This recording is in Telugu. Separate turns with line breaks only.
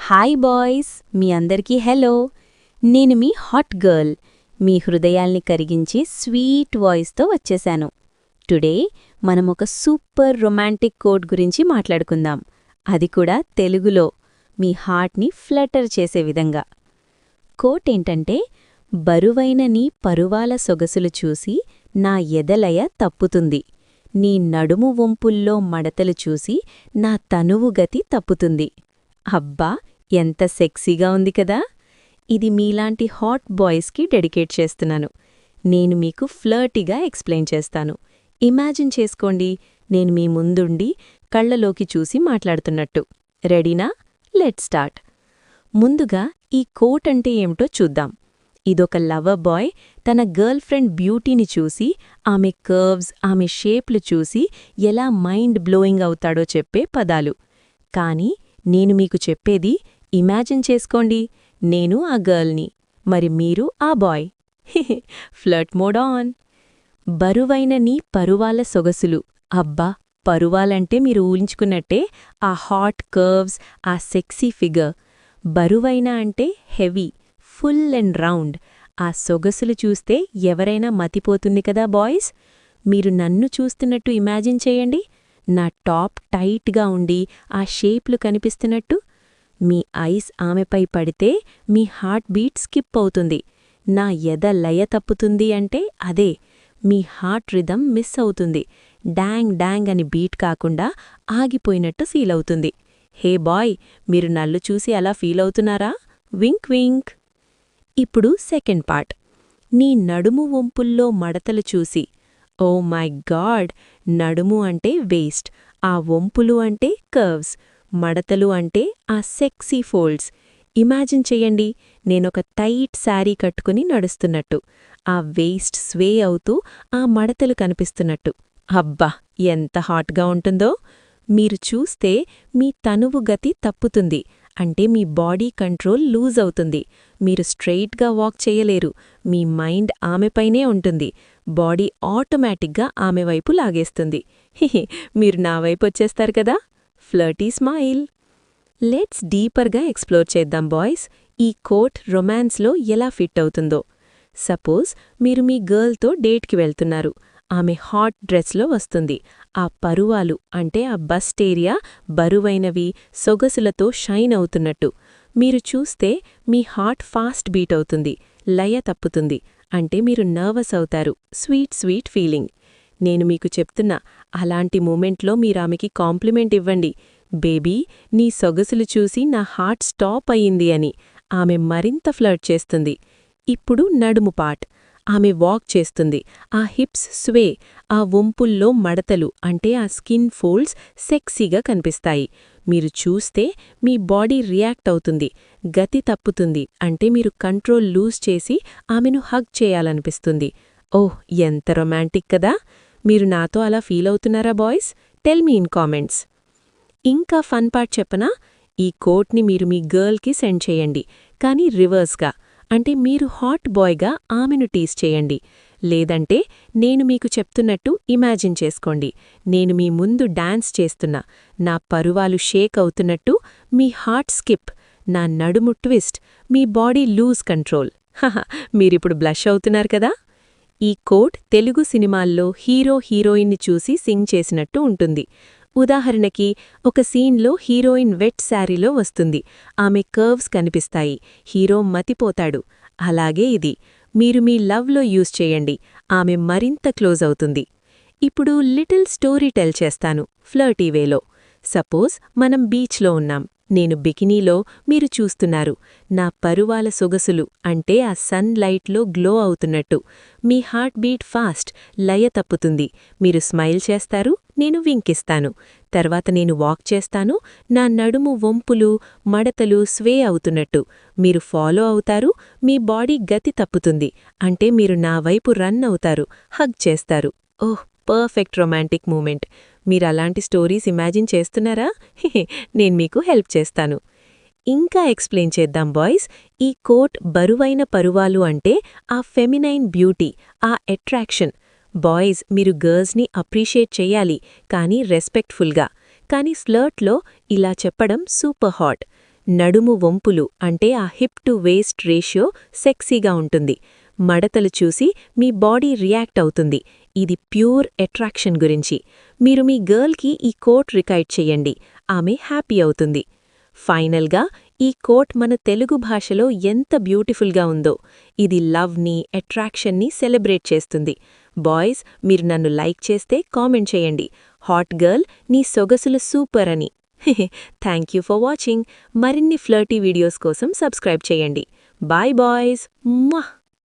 హాయ్ బాయ్స్, మీ అందరికీ హలో. నేను మీ హాట్ గర్ల్, మీ హృదయాల్ని కరిగించే స్వీట్ వాయిస్తో వచ్చేశాను. టుడే మనం ఒక సూపర్ రొమాంటిక్ కోట్ గురించి మాట్లాడుకుందాం, అది కూడా తెలుగులో, మీ హార్ట్ని ఫ్లటర్ చేసే విధంగా. కోట్ ఏంటంటే, బరువైన నీ పరువాల సొగసులు చూసి నా ఎదలయ తప్పుతుంది, నీ నడుము వంపుల్లో మడతలు చూసి నా తనువు గతి తప్పుతుంది. అబ్బా, ఎంత సెక్సీగా ఉంది కదా! ఇది మీలాంటి హాట్ బాయ్స్కి డెడికేట్ చేస్తున్నాను. నేను మీకు ఫ్లర్టీగా ఎక్స్ప్లెయిన్ చేస్తాను. ఇమాజిన్ చేసుకోండి, నేను మీ ముందుండి కళ్ళలోకి చూసి మాట్లాడుతున్నట్టు. రెడీనా? Let's start. ముందుగా ఈ కోట్ అంటే ఏమిటో చూద్దాం. ఇదొక లవర్ బాయ్ తన గర్ల్ ఫ్రెండ్ బ్యూటీని చూసి, ఆమె కర్వ్స్, ఆమె షేప్లు చూసి ఎలా మైండ్ బ్లోయింగ్ అవుతాడో చెప్పే పదాలు. కానీ నేను మీకు చెప్పేది, ఇమాజిన్ చేసుకోండి, నేను ఆ గర్ల్ని, మరి మీరు ఆ బాయ్. Flirt mode on. బరువైన నీ పరువాల సొగసులు. అబ్బా, పరువాలంటే మీరు ఊహించుకున్నట్టే ఆ హాట్ కర్వ్స్, ఆ సెక్సీ ఫిగర్. బరువైన అంటే హెవీ, ఫుల్ అండ్ రౌండ్. ఆ సొగసులు చూస్తే ఎవరైనా మతిపోతుంది కదా బాయ్స్. మీరు నన్ను చూస్తున్నట్టు ఇమాజిన్ చేయండి, నా టాప్ టైట్గా ఉండి ఆ షేప్లు కనిపిస్తున్నట్టు. మీ ఐస్ ఆమెపై పడితే మీ హార్ట్ బీట్ స్కిప్ అవుతుంది. నా ఎద లయ తప్పుతుంది అంటే అదే, మీ హార్ట్ రిథమ్ మిస్ అవుతుంది. డాంగ్ డాంగ్ అని బీట్ కాకుండా ఆగిపోయినట్టు ఫీల్ అవుతుంది. హే బాయ్, మీరు నన్ను చూసి అలా ఫీల్ అవుతున్నారా? Wink wink. ఇప్పుడు సెకండ్ పార్ట్. నీ నడుము వంపుల్లో మడతలు చూసి. ఓ మై గాడ్, నడుము అంటే వేస్ట్, ఆ వంపులు అంటే కర్వ్స్, మడతలు అంటే ఆ సెక్సీ ఫోల్డ్స్. ఇమాజిన్ చెయ్యండి, నేనొక టైట్ శారీ కట్టుకుని నడుస్తున్నట్టు, ఆ వేస్ట్ స్వే అవుతూ ఆ మడతలు కనిపిస్తున్నట్టు. అబ్బా, ఎంత హాట్గా ఉంటుందో! మీరు చూస్తే మీ తనువు గతి తప్పుతుంది, అంటే మీ బాడీ కంట్రోల్ లూజ్ అవుతుంది. మీరు స్ట్రెయిట్గా వాక్ చేయలేరు, మీ మైండ్ ఆమెపైనే ఉంటుంది. బాడీ ఆటోమేటిక్గా ఆమె వైపు లాగేస్తుంది. హిహి, మీరు నా వైపు వచ్చేస్తారు కదా! Flirty smile. లెట్స్ డీపర్గా ఎక్స్ప్లోర్ చేద్దాం బాయ్స్, ఈ కోట్ రొమాన్స్లో ఎలా ఫిట్ అవుతుందో. సపోజ్ మీరు మీ గర్ల్తో డేట్కి వెళ్తున్నారు. ఆమె హాట్ డ్రెస్లో వస్తుంది. ఆ పరువాలు అంటే ఆ బస్ట్ ఏరియా బరువైనవి, సొగసులతో షైన్ అవుతున్నట్టు. మీరు చూస్తే మీ హార్ట్ ఫాస్ట్ బీట్ అవుతుంది, లయ తప్పుతుంది, అంటే మీరు నర్వస్ అవుతారు. Sweet sweet feeling. నేను మీకు చెప్తున్నా, అలాంటి మూమెంట్లో మీరామెకి కాంప్లిమెంట్ ఇవ్వండి. బేబీ, నీ సొగసులు చూసి నా హార్ట్ స్టాప్ అయ్యింది అని. ఆమె మరింత ఫ్లర్ట్ చేస్తుంది. ఇప్పుడు నడుము పార్ట్. ఆమె వాక్ చేస్తుంది, ఆ హిప్స్ స్వే, ఆ వంపుల్లో మడతలు అంటే ఆ స్కిన్ ఫోల్డ్స్ సెక్సీగా కనిపిస్తాయి. మీరు చూస్తే మీ బాడీ రియాక్ట్ అవుతుంది, గతి తప్పుతుంది, అంటే మీరు కంట్రోల్ లూజ్ చేసి ఆమెను హగ్ చేయాలనిపిస్తుంది. ఓహ్, ఎంత రొమాంటిక్ కదా! మీరు నాతో అలా ఫీల్ అవుతున్నారా boys? Tell me in comments. ఇంకా ఫన్ పార్ట్ చెప్పనా? ఈ కోట్ని మీరు మీ గర్ల్కి సెండ్ చేయండి, కానీ రివర్స్గా, అంటే మీరు హాట్ బాయ్గా ఆమెను టీస్ చేయండి. లేదంటే నేను మీకు చెప్తున్నట్టు ఇమాజిన్ చేసుకోండి, నేను మీ ముందు డాన్స్ చేస్తున్నా, నా పరువాలు షేక్ అవుతున్నట్టు, మీ హార్ట్ స్కిప్, నా నడుము ట్విస్ట్, మీ బాడీ లూజ్ కంట్రోల్. హహ, మీరిప్పుడు బ్లష్ అవుతున్నారు కదా! ఈ కోట్ తెలుగు సినిమాల్లో హీరో హీరోయిన్ని చూసి సింగ్ చేసినట్టు ఉంటుంది. ఉదాహరణకి, ఒక సీన్లో హీరోయిన్ వెట్ శారీలో వస్తుంది, ఆమె కర్వ్స్ కనిపిస్తాయి, హీరో మతిపోతాడు. అలాగే ఇది, మీరు మీ లవ్లో యూజ్ చేయండి, ఆమె మరింత క్లోజ్ అవుతుంది. ఇప్పుడు లిటిల్ స్టోరీ టెల్ చేస్తాను, ఫ్లర్టీ వేలో. సపోజ్ మనం బీచ్లో ఉన్నాం, నేను బికినీలో, మీరు చూస్తున్నారు. నా పరువాల సొగసులు అంటే ఆ సన్ లైట్లో గ్లో అవుతున్నట్టు. మీ హార్ట్ బీట్ ఫాస్ట్, లయ తప్పుతుంది. మీరు స్మైల్ చేస్తారు, నేను వింకిస్తాను. తర్వాత నేను వాక్ చేస్తాను, నా నడుము వంపులు, మడతలు స్వే అవుతున్నట్టు. మీరు ఫాలో అవుతారు, మీ బాడీ గతి తప్పుతుంది, అంటే మీరు నా వైపు రన్ అవుతారు, హగ్ చేస్తారు. Oh, perfect romantic moment. మీరలాంటి స్టోరీస్ ఇమాజిన్ చేస్తున్నారా? నేను మీకు హెల్ప్ చేస్తాను. ఇంకా ఎక్స్ప్లెయిన్ చేద్దాం బాయ్స్. ఈ కోట్ బరువైన పరువాలు అంటే ఆ ఫెమినైన్ బ్యూటీ, ఆ అట్రాక్షన్. బాయ్స్, మీరు గర్ల్స్ని అప్రిషియేట్ చెయ్యాలి, కానీ రెస్పెక్ట్ఫుల్గా. కానీ ఫ్లర్ట్లో ఇలా చెప్పడం సూపర్ హాట్.
నడుము వంపులు అంటే ఆ హిప్ టు వేస్ట్ రేషియో సెక్సీగా ఉంటుంది. మడతలు చూసి మీ బాడీ రియాక్ట్ అవుతుంది. ఇది ప్యూర్ అట్రాక్షన్ గురించి. మీరు మీ గర్ల్కి ఈ కోట్ రికైట్ చెయ్యండి, ఆమె హ్యాపీ అవుతుంది. ఫైనల్గా ఈ కోట్ మన తెలుగు భాషలో ఎంత బ్యూటిఫుల్గా ఉందో. ఇది లవ్ని, అట్రాక్షన్ని సెలబ్రేట్ చేస్తుంది. బాయ్స్, మీరు నన్ను లైక్ చేస్తే కామెంట్ చేయండి, హాట్ గర్ల్ నీ సొగసులు సూపర్ అని. Thank you for watching. మరిన్ని ఫ్లర్టీ వీడియోస్ కోసం సబ్స్క్రైబ్ చేయండి. Bye boys.